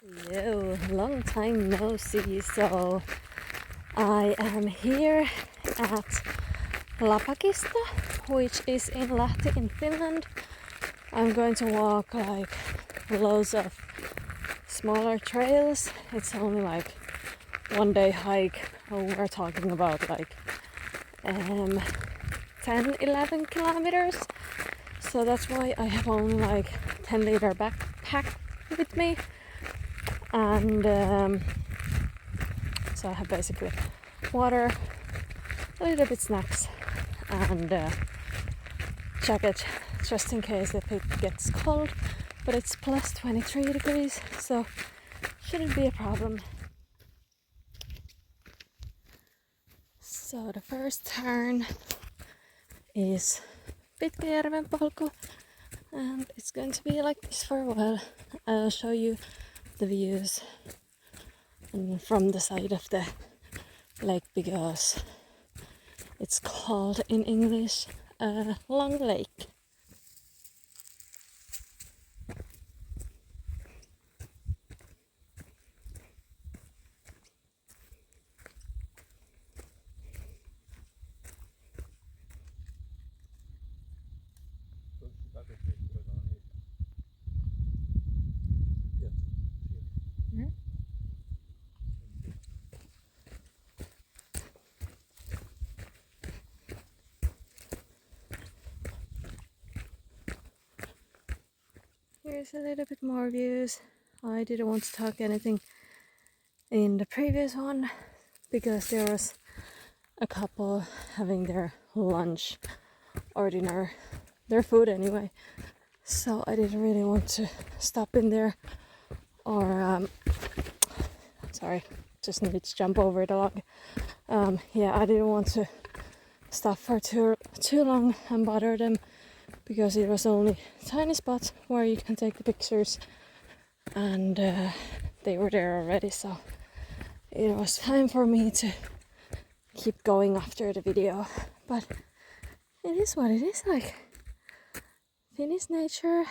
Yo, long time no see. So I am here at Lapakisto, which is in Lahti in Finland. I'm going to walk like loads of smaller trails. It's only like 1 day hike. Oh, we're talking about like 10-11 kilometers. So that's why I have only like 10-liter backpack with me. And so I have basically water, a little bit snacks, and jacket just in case if it gets cold. But it's plus 23 degrees, so shouldn't be a problem. So the first turn is Pitkäjärven polku, and it's going to be like this for a while. I'll show you the views from the side of the lake because it's called in English Long Lake. Here's a little bit more views. I didn't want to talk anything in the previous one because there was a couple having their lunch or dinner, their food anyway. So I didn't really want to stop in there or sorry, just needed to jump over the log. I didn't want to stop for too long and bother them because it was only a tiny spot where you can take the pictures, and they were there already, so it was time for me to keep going after the video. But it is what it is. Like Finnish nature,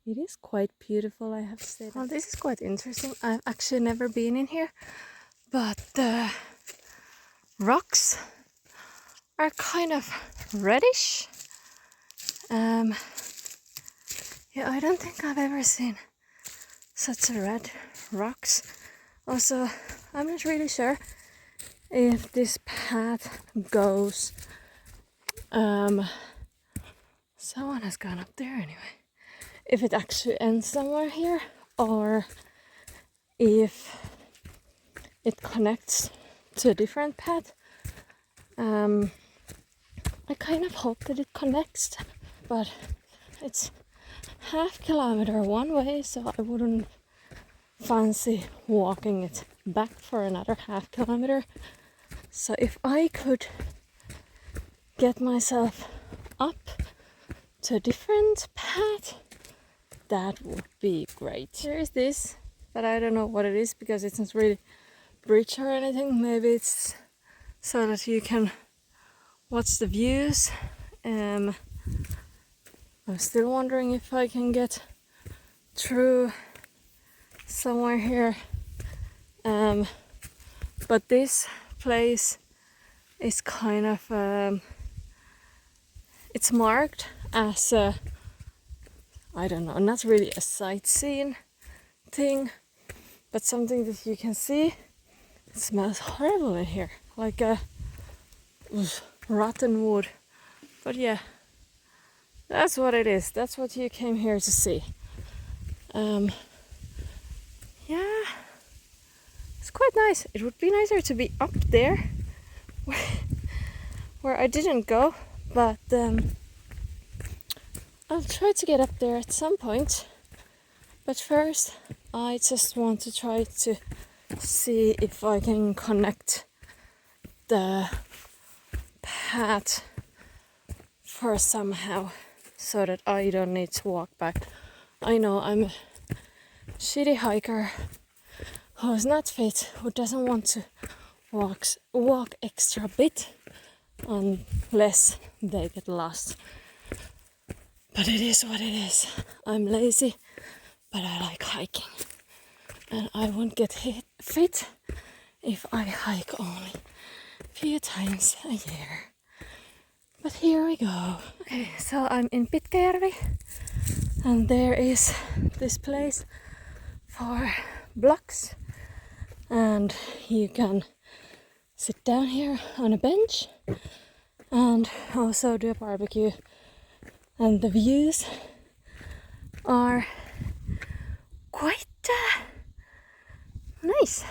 it is quite beautiful, I have to say. Well, this is quite interesting. I've actually never been in here, but the rocks are kind of reddish. I don't think I've ever seen such a red rocks. Also, I'm not really sure if this path goes. Someone has gone up there anyway. If it actually ends somewhere here, or if it connects to a different path. I kind of hope that it connects, but it's half kilometer one way, so I wouldn't fancy walking it back for another half kilometer. So if I could get myself up to a different path, that would be great. There is this, but I don't know what it is because it's not really bridge or anything. Maybe it's so that you can watch the views. I'm still wondering if I can get through somewhere here. But this place is kind of it's marked as a, I don't know, not really a sightseeing thing, but something that you can see. It smells horrible in here, like a rotten wood. But yeah, that's what it is. That's what you came here to see. It's quite nice. It would be nicer to be up there where I didn't go, but I'll try to get up there at some point. But first, I just want to try to see if I can connect the path for somehow, so that I don't need to walk back. I know I'm a shitty hiker who's not fit, who doesn't want to walk extra bit unless they get lost. But it is what it is. I'm lazy, but I like hiking. and I won't get fit if I hike only a few times a year. But here we go. Okay, so I'm in Pitkäjärvi, and there is this place for blocks, and you can sit down here on a bench and also do a barbecue, and the views are quite nice,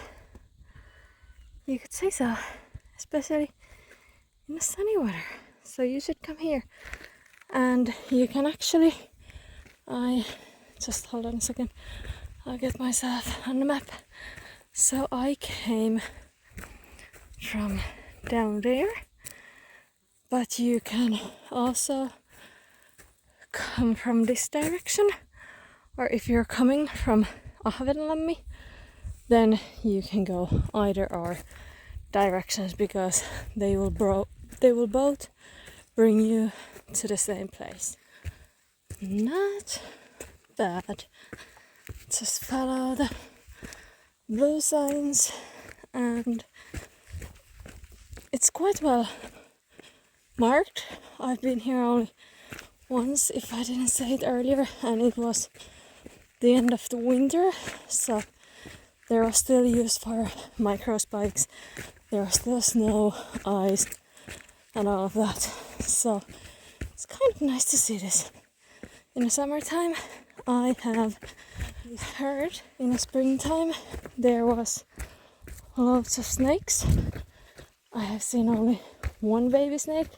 you could say so, especially in the sunny weather. So you should come here, and you can actually, I just hold on a second, I'll get myself on the map. So I came from down there, but you can also come from this direction, or if you're coming from Ahvenanlammi, then you can go either or directions, because they will both bring you to the same place. Not bad. Just follow the blue signs, and it's quite well marked. I've been here only once, if I didn't say it earlier, and it was the end of the winter, so there are still used for microspikes, there are still snow, ice, and all of that. So it's kind of nice to see this. In the summertime, I have heard in the springtime there was lots of snakes. I have seen only one baby snake,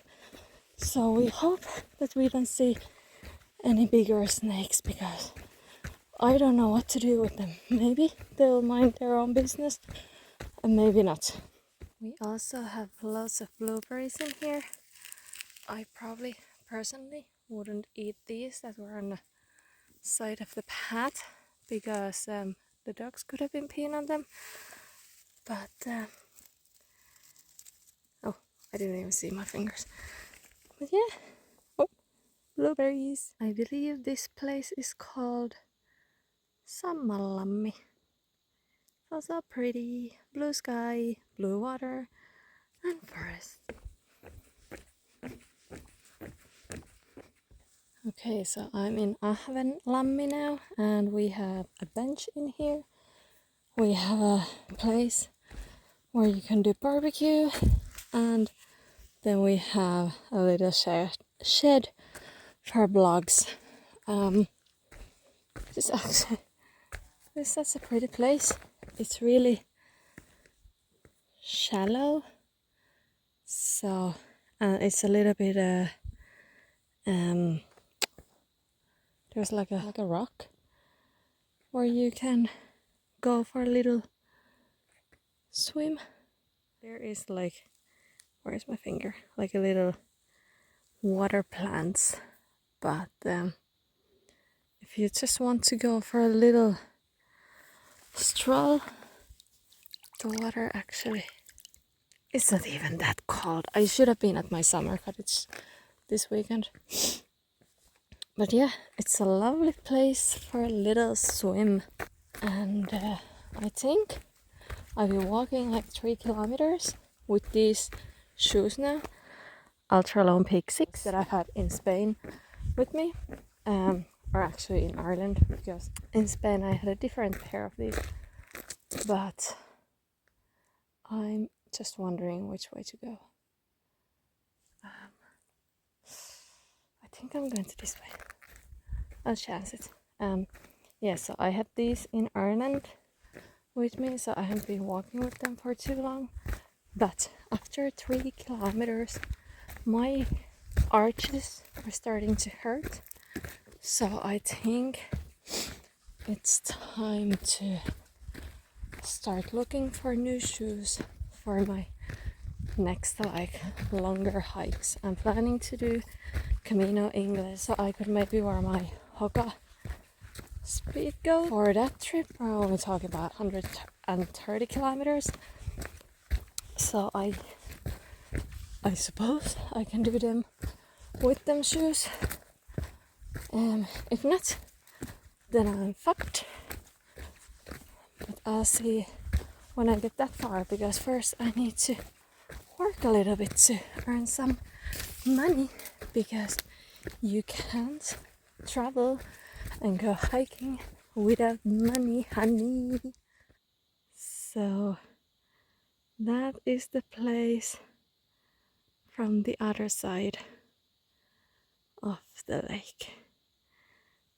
so we hope that we don't see any bigger snakes, because I don't know what to do with them. Maybe they'll mind their own business, and maybe not. We also have lots of blueberries in here. I probably personally wouldn't eat these that were on the side of the path, because the dogs could have been peeing on them. But oh, I didn't even see my fingers. But yeah, oh, blueberries. I believe this place is called Sammallammi. Also pretty, blue sky, blue water, and forest. Okay, so I'm in Ahvenanlammi now, and we have a bench in here. We have a place where you can do barbecue, and then we have a little shed for blogs. This is such a pretty place. It's really shallow, so it's a little bit there's like a rock where you can go for a little swim. There is like, where's my finger? Like a little water plants, but if you just want to go for a little stroll, the water actually is not even that cold. I should have been at my summer cottage this weekend. But yeah, it's a lovely place for a little swim. And I think I've been walking like 3 kilometers with these shoes now, Ultra Lone Peak 6 that I've had in Spain with me, or actually in Ireland, because in Spain I had a different pair of these. But I'm just wondering which way to go. I think I'm going to this way. I'll chance it. Yeah, so I had these in Ireland with me, so I haven't been walking with them for too long. But after 3 kilometers, my arches are starting to hurt. So I think it's time to start looking for new shoes for my next like longer hikes. I'm planning to do Camino Inglés, so I could maybe wear my Hoka speed go for that trip. We're only talking about 130 kilometers, so I suppose I can do them with them shoes. If not, then I'm fucked. But I'll see when I get that far, because first I need to work a little bit to earn some money, because you can't travel and go hiking without money, honey. So that is the place from the other side of the lake.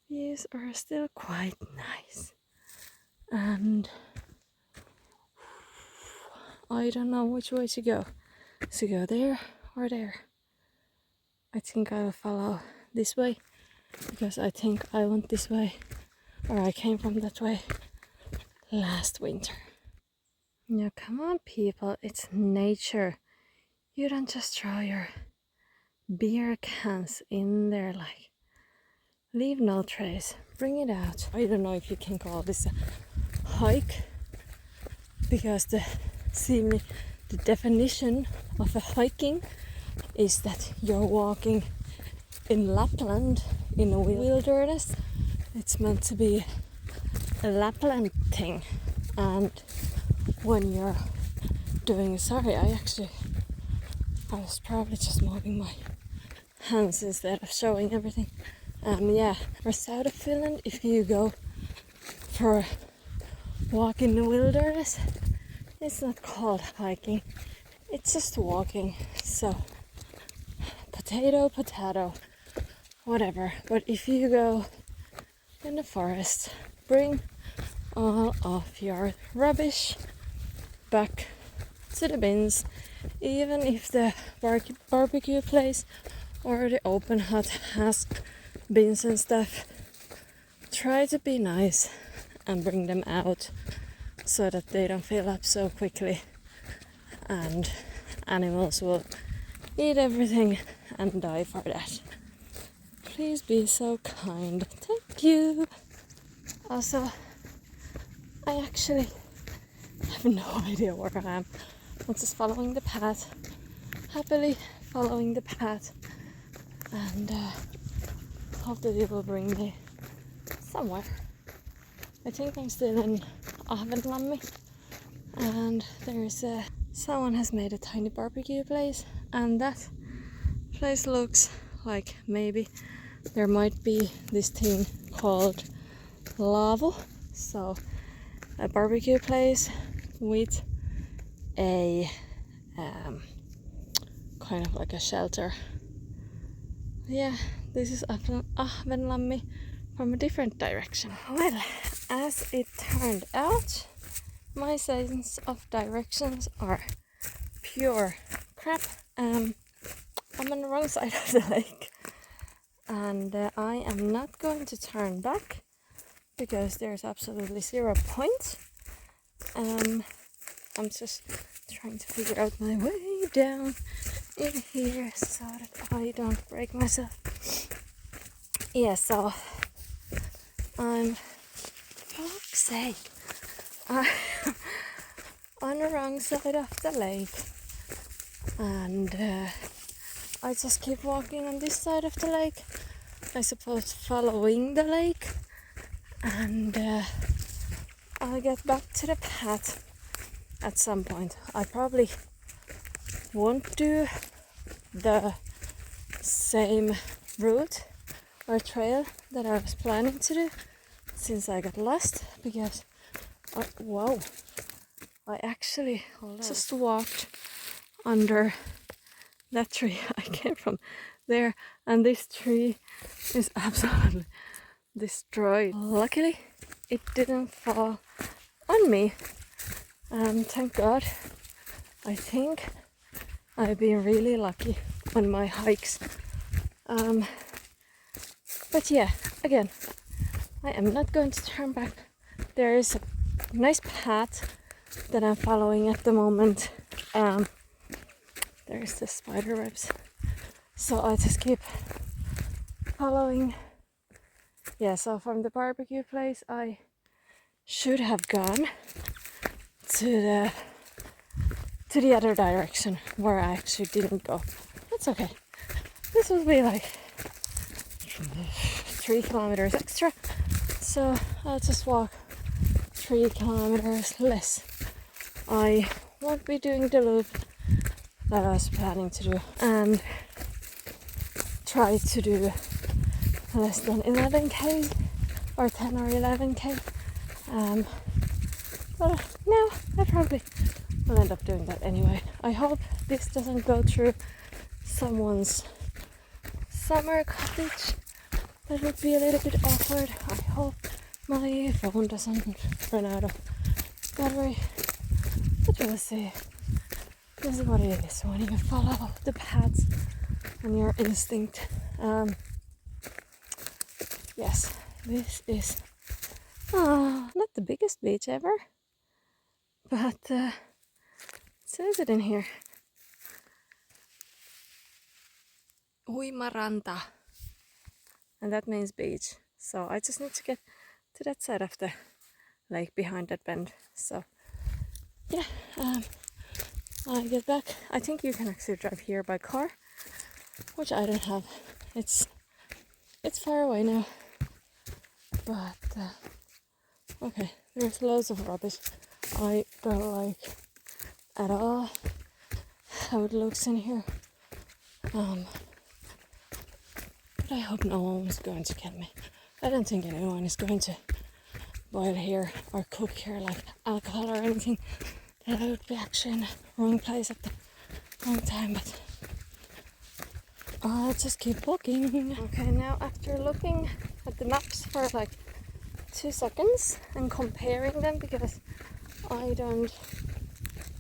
Views are still quite nice, and I don't know which way to go. To go there or there. I think I will follow this way, because I think I went this way, or I came from that way last winter. Now come on people, it's nature. You don't just throw your beer cans in there, like, leave no trace, bring it out. I don't know if you can call this a hike, because the definition of a hiking is that you're walking in Lapland, in a wilderness. It's meant to be a Lapland thing. And when you're doing, sorry, I was probably just moving my hands instead of showing everything. Yeah, for south of Finland, if you go for a walk in the wilderness, it's not called hiking, it's just walking. So potato, whatever. But if you go in the forest, bring all of your rubbish back to the bins, even if the barbecue place or the open hut has bins and stuff. Try to be nice and bring them out so that they don't fill up so quickly, and animals will eat everything and die for that. Please be so kind. Thank you. Also, I actually have no idea where I am. I'm just following the path, happily following the path, and hope that it will bring me somewhere. I think I'm still in Ahvenanmaa, and there's someone has made a tiny barbecue place, and that place looks like maybe there might be this thing called Lavo, so a barbecue place with a kind of like a shelter. Yeah, this is Ahvenanmaa from a different direction. Well, as it turned out, my sense of directions are pure crap. I'm on the wrong side of the lake, and I am not going to turn back because there's absolutely 0 point. I'm just trying to figure out my way down in here so that I don't break myself. Yeah, so I'm, for fuck's sake, I'm on the wrong side of the lake, and I just keep walking on this side of the lake, I suppose following the lake, and I'll get back to the path at some point. I probably won't do the same route or trail that I was planning to do since I got lost, because I actually just walked under that tree. I came from there, and this tree is absolutely destroyed. Luckily it didn't fall on me, and thank God. I think I've been really lucky on my hikes. But yeah, again, I am not going to turn back. There is a nice path that I'm following at the moment. There's the spider webs, so I just keep following. Yeah, so from the barbecue place I should have gone to the other direction where I actually didn't go. That's okay. This will be like 3 kilometers extra, so I'll just walk 3 kilometers less. I won't be doing the loop that I was planning to do and try to do less than 11k or 10 or 11k. But no, I probably will end up doing that anyway. I hope this doesn't go through someone's summer cottage. That would be a little bit awkward. I hope my phone doesn't run out of battery. But we'll see. This is what it is when you follow the paths and your instinct. Yes, this is not the biggest beach ever, but it says it in here. Uimaranta, and that means beach. So I just need to get to that side of the lake behind that bend. So yeah, I get back. I think you can actually drive here by car, which I don't have. It's far away now, but okay, there's loads of rubbish. I don't like at all how it looks in here. But I hope no one is going to kill me. I don't think anyone is going to boil here or cook here like alcohol or anything. That I would be actually in the wrong place at the wrong time, but I'll just keep walking. Okay, now after looking at the maps for like 2 seconds and comparing them, because I don't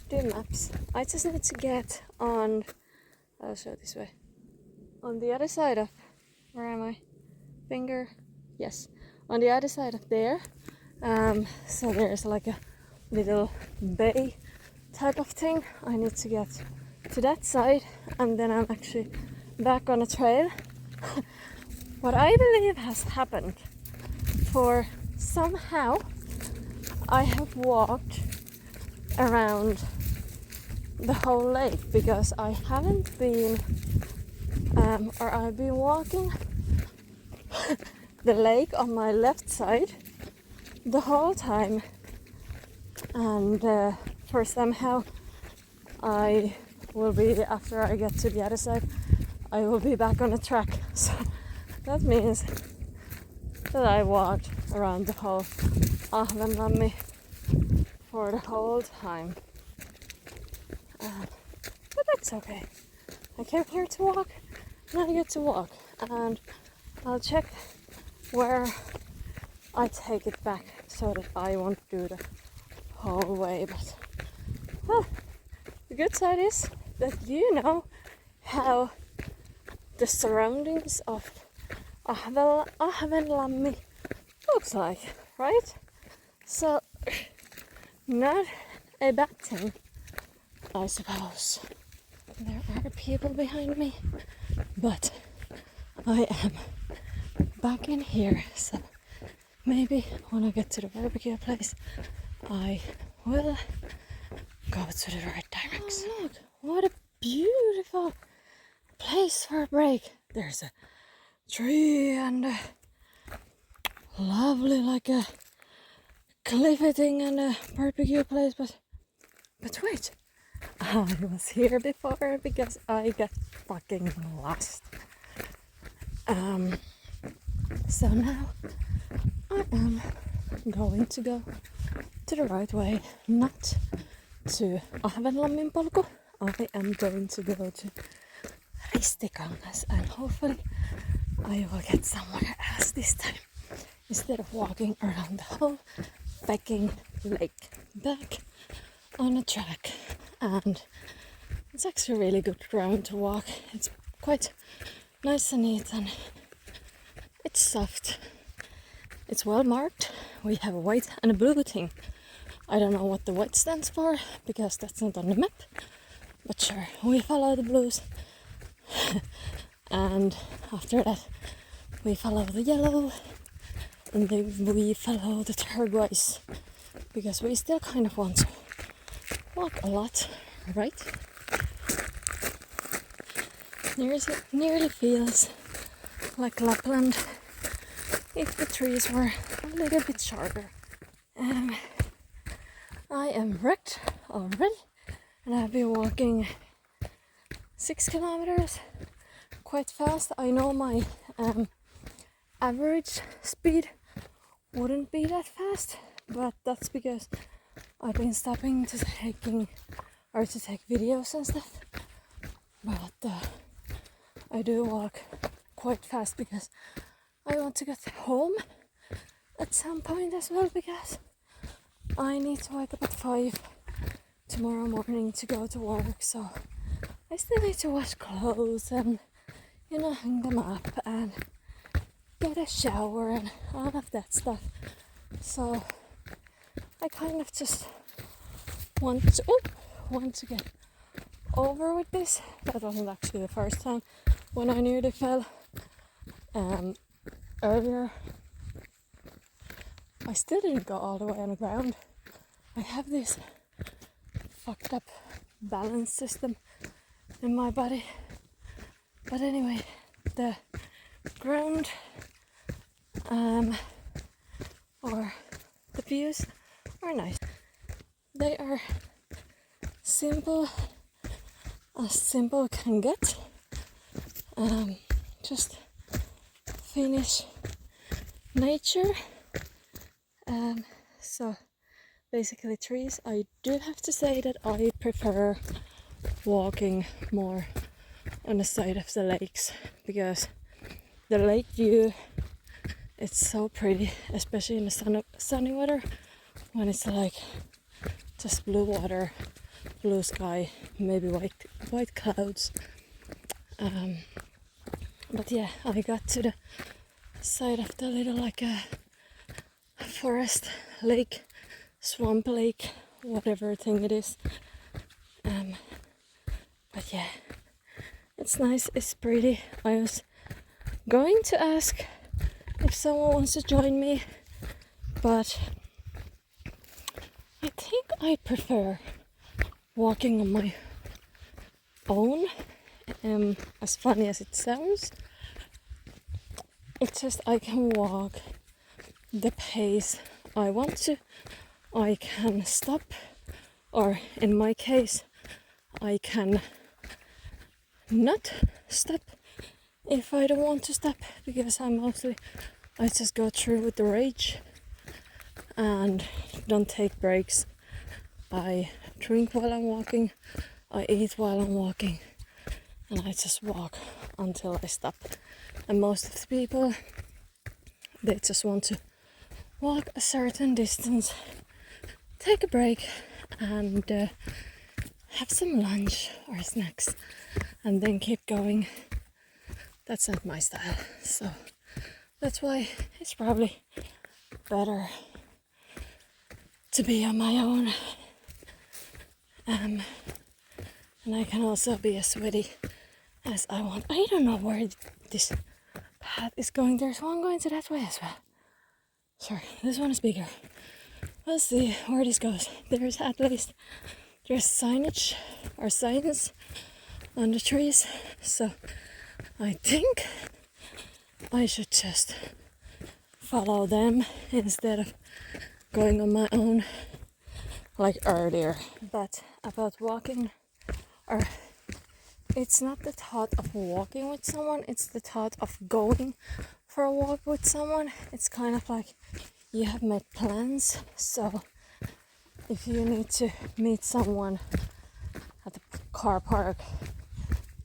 do maps, I just need to get on, I'll show this way, on the other side of, where am I? Finger? Yes, on the other side of there. So there's like a little bay type of thing. I need to get to that side and then I'm actually back on a trail. What I believe has happened, for somehow I have walked around the whole lake, because I haven't been or I've been walking the lake on my left side the whole time, and for somehow I will be, after I get to the other side, I will be back on the track. So that means that I walked around the whole Ahvenanmi for the whole time. But that's okay. I came here to walk, and I get to walk, and I'll check where I take it back so that I won't do the whole way. But the good side is that you know how the surroundings of Ahvenanmi looks like, right? So not a bad thing, I suppose. There are people behind me, but I am back in here, so maybe when I get to the barbecue place I will go to the right direction. Oh, look, what a beautiful place for a break. There's a tree and a lovely, like a cliffy thing and a barbecue place, but wait, I was here before because I got fucking lost. So now I am going to go to the right way, not to Ahvenanmin polku. I am going to go to Ristikankaantie, and hopefully I will get somewhere else this time, instead of walking around the whole fucking lake. Back on a track, and it's actually really good ground to walk. It's quite nice and neat, and it's soft. It's well marked. We have a white and a blue thing. I don't know what the white stands for because that's not on the map, but sure, we follow the blues. And after that we follow the yellow, and then we follow the turquoise, because we still kind of want to walk a lot, right? Nearly feels like Lapland if the trees were a little bit shorter. I am wrecked already, and I've been walking 6 kilometers quite fast. I know my average speed wouldn't be that fast, but that's because I've been stopping to take videos and stuff. But I do walk quite fast because I want to get home at some point as well, because I need to wake up at 5 tomorrow morning to go to work, so I still need to wash clothes and hang them up and get a shower and all of that stuff. So I kind of just want to get over with this. That wasn't actually the first time when I nearly fell. Earlier I still didn't go all the way on the ground. I have this fucked up balance system in my body. But anyway, the ground or the views are nice. They are simple as simple can get. Just Finnish nature. So basically trees. I do have to say that I prefer walking more on the side of the lakes, because the lake view, it's so pretty, especially in the sunny weather, when it's like just blue water, blue sky, maybe white clouds. But yeah, I got to the side of the little like a forest lake, swamp lake, whatever thing it is. But yeah, it's nice, it's pretty. I was going to ask if someone wants to join me, but I think I prefer walking on my own. As funny as it sounds, it's just I can walk the pace I want to. I can stop, or in my case, I can not stop if I don't want to stop, because I just go through with the rage and don't take breaks. I drink while I'm walking, I eat while I'm walking, and I just walk until I stop. And most of the people, they just want to walk a certain distance, take a break, and have some lunch or snacks, and then keep going. That's not my style, so that's why it's probably better to be on my own. And I can also be as sweaty as I want. I don't know where this path is going. There's one going to that way as well. Sure, this one is bigger. We'll see where this goes. There's signage or signs on the trees, so I think I should just follow them instead of going on my own like earlier. But about walking, or it's not the thought of walking with someone, it's the thought of going for a walk with someone. It's kind of like you have made plans, so if you need to meet someone at the car park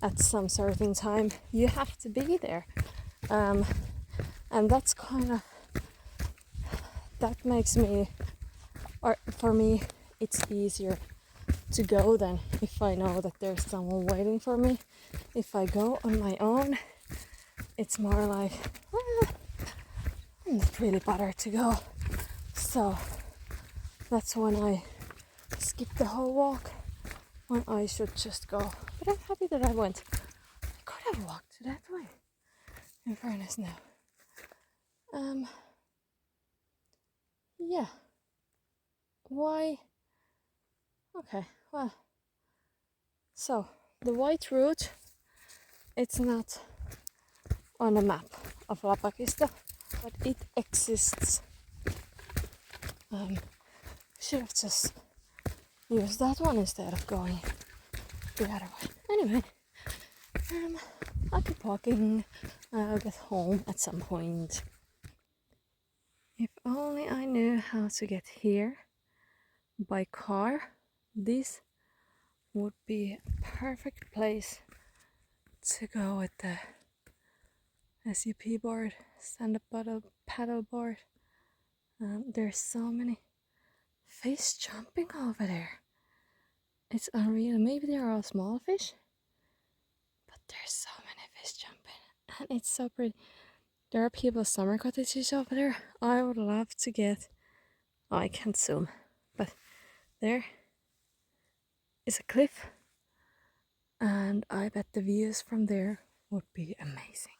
at some certain time, you have to be there. And that's kind of, that makes me, or for me, it's easier to go than if I know that there's someone waiting for me. If I go on my own, it's more like, well, I'm not really bothered to go. So that's when I skip the whole walk, when I should just go. But I'm happy that I went. I could have walked that way, in fairness now. Yeah. Why? Okay, well. So, the white route, it's not on a map of Lapakisto, but it exists. Should have just use that one instead of going the other way. Anyway, I'll keep walking. I'll get home at some point. If only I knew how to get here by car, this would be a perfect place to go with the SUP board, stand-up paddle board. There's so many fish jumping over there. It's unreal. Maybe they're all small fish, but there's so many fish jumping, and it's so pretty. There are people's summer cottages over there. I would love to get. Oh, I can't zoom, but there is a cliff, and I bet the views from there would be amazing.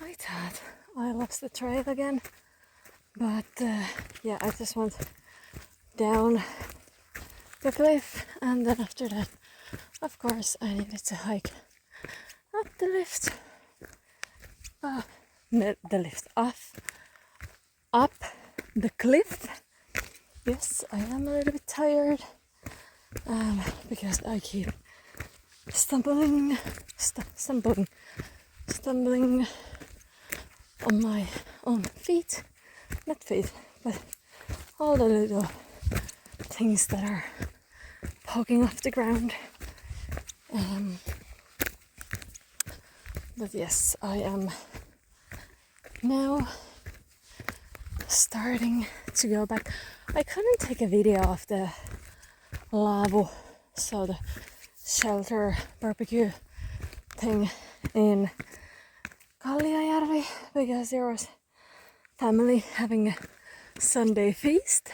I thought I lost the trail again, but yeah, I just went down the cliff, and then after that, of course, I needed to hike up the lift. The lift up the cliff. Yes, I am a little bit tired because I keep stumbling on my own feet. Not feet, but all the little things that are poking off the ground. But yes, I am now starting to go back. I couldn't take a video of the lavu, so the shelter barbecue thing in Kalliajärvi, because there was family having a Sunday feast,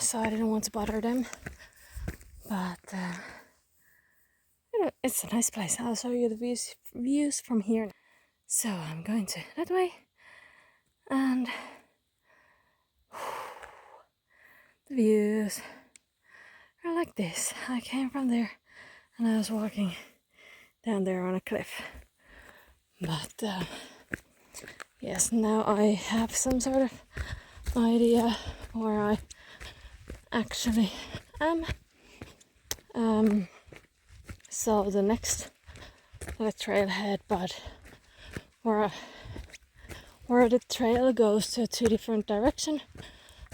so I didn't want to bother them, but it's a nice place. I'll show you the views from here. So I'm going to that way, and the views are like this. I came from there and I was walking down there on a cliff, but yes, now I have some sort of idea where I actually am. So the next trailhead, but where the trail goes to two different directions,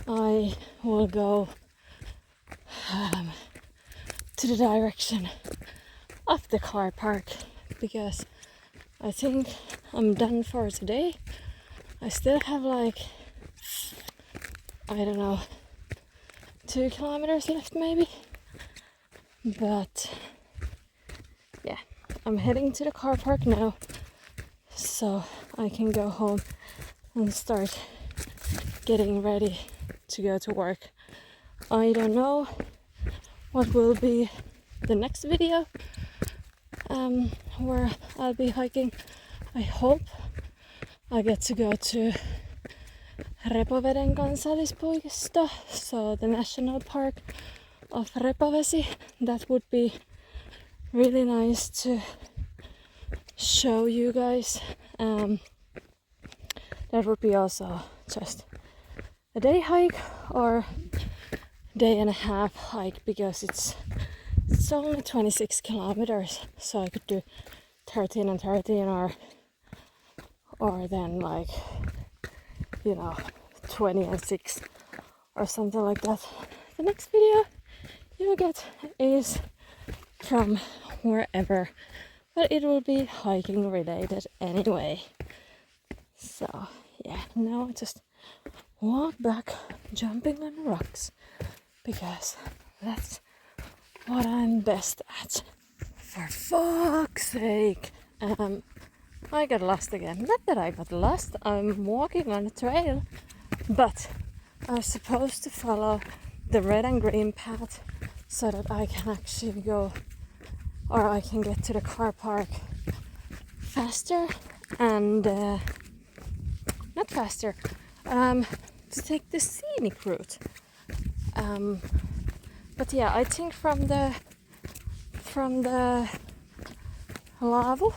I will go to the direction of the car park, because I think I'm done for today. I still have like, I don't know, 2 kilometers left maybe, but yeah, I'm heading to the car park now so I can go home and start getting ready to go to work. I don't know what will be the next video where I'll be hiking. I hope I get to go to Repoveden kansallispuisto, so the national park of Repovesi. That would be really nice to show you guys. That would be also just a day hike or day and a half hike, because it's only 26 kilometers, so I could do 13 and 13, or then like, you know, 20 and 6 or something like that. The next video you get is from wherever, but it will be hiking related anyway. So yeah, now I just walk back jumping on rocks, because that's what I'm best at. For fuck's sake, I got lost again. Not that I got lost, I'm walking on a trail, but I'm supposed to follow the red and green path so that I can actually go, or I can get to the car park faster, and not faster, to take the scenic route. But yeah, I think from the level,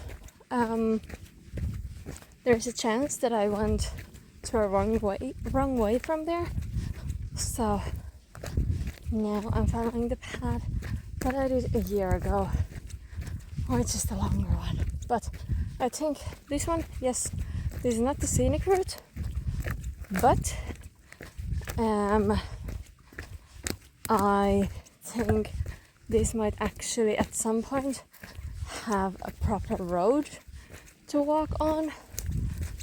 there's a chance that I went to a wrong way from there. So now I'm following the path that I did a year ago, or it's just a longer one. But I think this one, yes, this is not the scenic route, but I think this might actually at some point have a proper road to walk on,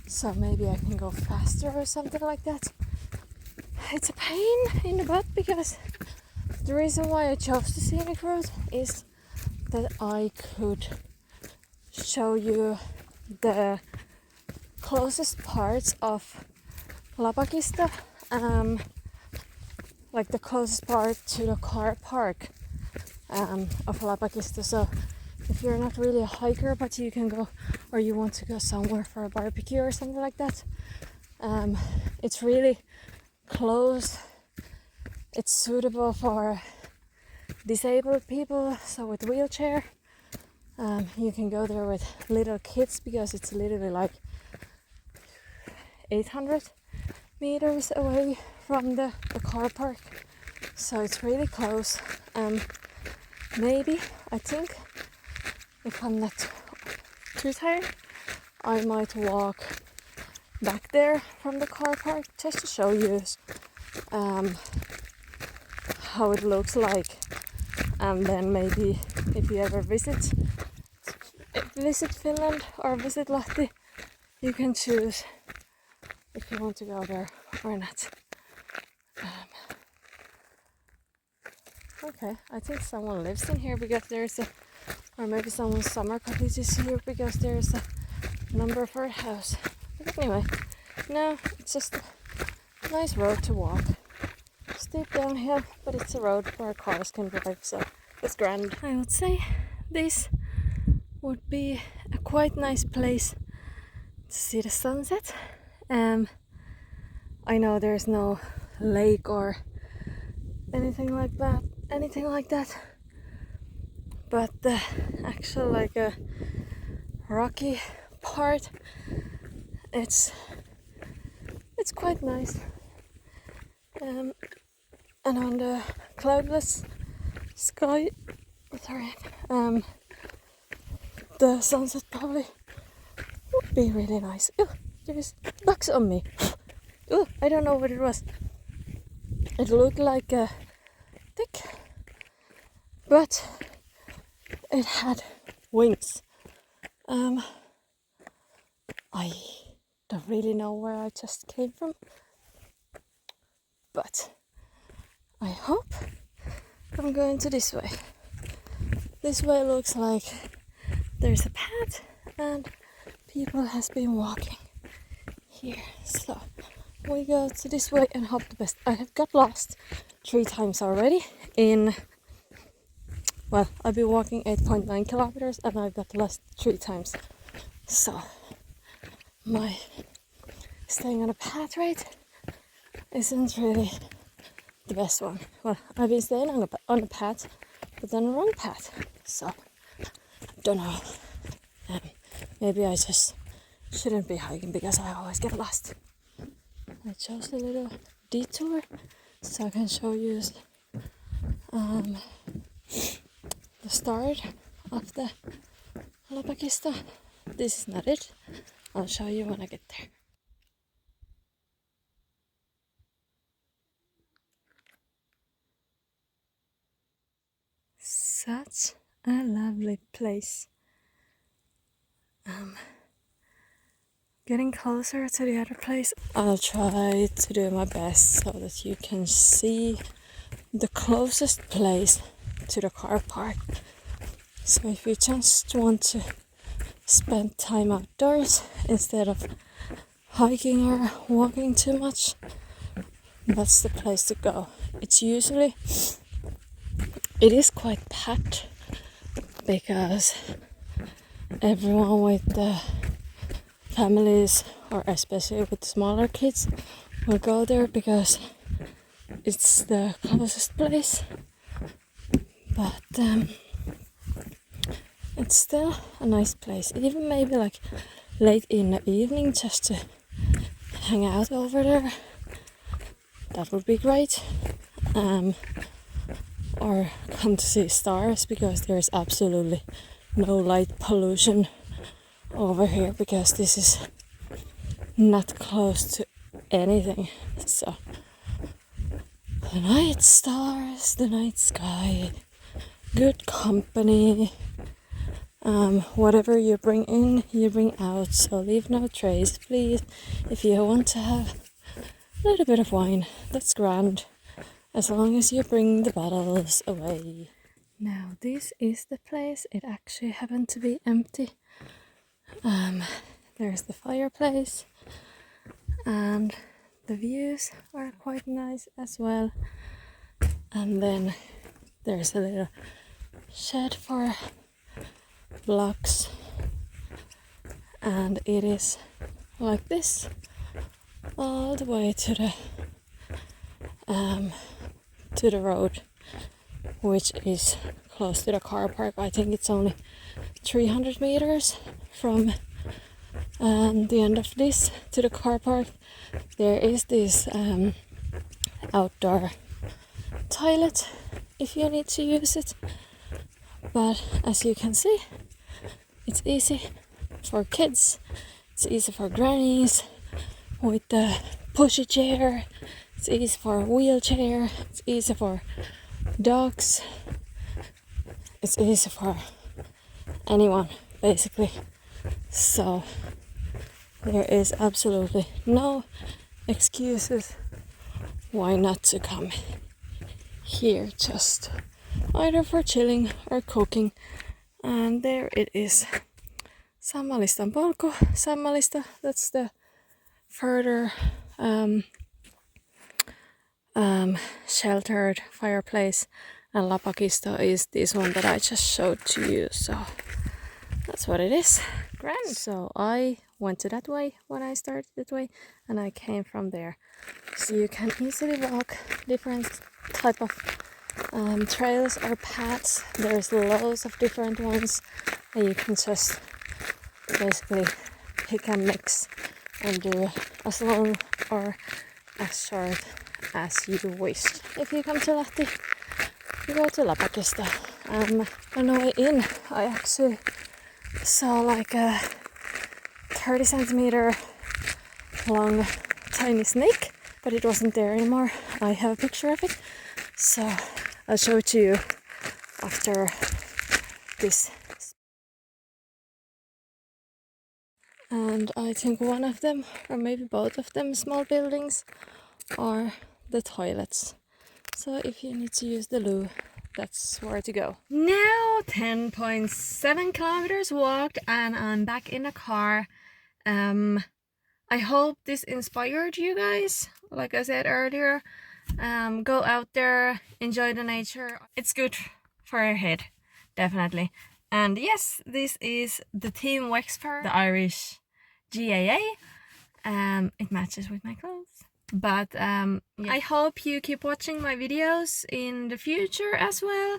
so maybe I can go faster or something like that. It's a pain in the butt because the reason why I chose the scenic route is that I could show you the closest parts of Lapakisto, like the closest part to the car park of Lapakisto. So if you're not really a hiker but you can go, or you want to go somewhere for a barbecue or something like that, it's really close. It's suitable for disabled people, so with wheelchair. You can go there with little kids because it's literally like 800 meters away from the car park, so it's really close. Maybe, I think, if I'm not too tired, I might walk back there from the car park just to show you how it looks like. And then maybe if you ever visit Finland or visit Lahti, you can choose if you want to go there or not. Okay, I think someone lives in here because there's or maybe someone's summer cottage is here because there's a number for a house. But anyway, no, it's just a nice road to walk. Steep downhill, but it's a road where cars can drive, so it's grand. I would say this would be a quite nice place to see the sunset. I know there's no lake or anything like that, but the actual like a rocky part, it's quite nice. And on the cloudless sky, the sunset probably would be really nice. Oh, there's bugs on me. Oh, I don't know what it was. It looked like a tick, but it had wings. I don't really know where I just came from, but I hope I'm going to this way. This way looks like there's a path and people has been walking here. So we go to this way and hope the best. I have got lost 3 times already I've been walking 8.9 kilometers and I've got lost 3 times. So my staying on a path rate isn't really the best one. Well, I've been staying on a path, but on the wrong path. So don't know. Maybe I just shouldn't be hiking because I always get lost. I chose a little detour so I can show you the start of the Lapakisto. This is not it. I'll show you when I get there. Such a lovely place. Getting closer to the other place, I'll try to do my best so that you can see the closest place to the car park. So if you just want to spend time outdoors instead of hiking or walking too much, that's the place to go. It is quite packed because everyone with the families, or especially with smaller kids, will go there because it's the closest place. but it's still a nice place. Even maybe like late in the evening, just to hang out over there. That would be great. Or come to see stars, because there's absolutely no light pollution over here, because this is not close to anything. So the night stars, the night sky, good company. Whatever you bring in, you bring out, so leave no trace, please. If you want to have a little bit of wine, that's grand, as long as you bring the bottles away. Now this is the place. It actually happened to be empty. There's the fireplace, and the views are quite nice as well. And then there's a little shed for blocks, and it is like this all the way to the road, which is close to the car park. I think it's only 300 meters from the end of this to the car park. There is this outdoor toilet if you need to use it, but as you can see, it's easy for kids, it's easy for grannies with the pushy chair, it's easy for a wheelchair, it's easy for dogs, it's easy for anyone basically. So there is absolutely no excuses why not to come here, just either for chilling or cooking. And there it is, Sammaliston polku, Sammalista, that's the further sheltered fireplace, and Lapakisto is this one that I just showed to you. So that's what it is. Grand. So I went to that way when I started that way, and I came from there. So you can easily walk different type of trails or paths. There's loads of different ones, and you can just basically pick and mix and do as long or as short as you wish. If you come to Lahti, you go to Lapakisto. On the way in, I actually saw like a 30 centimeter long tiny snake, but it wasn't there anymore. I have a picture of it, so I'll show it to you after this. And I think one of them, or maybe both of them, small buildings are the toilets. So if you need to use the loo, that's where to go. Now 10.7 kilometers walked, and I'm back in the car. I hope this inspired you guys. Like I said earlier, go out there, enjoy the nature. It's good for your head, definitely. And yes, this is the Team Wexford, the Irish GAA. It matches with my clothes. But yeah. I hope you keep watching my videos in the future as well,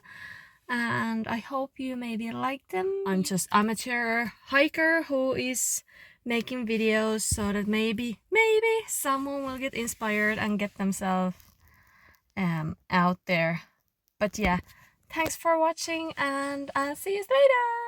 and I hope you maybe like them. I'm just amateur hiker who is making videos so that maybe someone will get inspired and get themselves out there. But yeah, thanks for watching, and I'll see you later.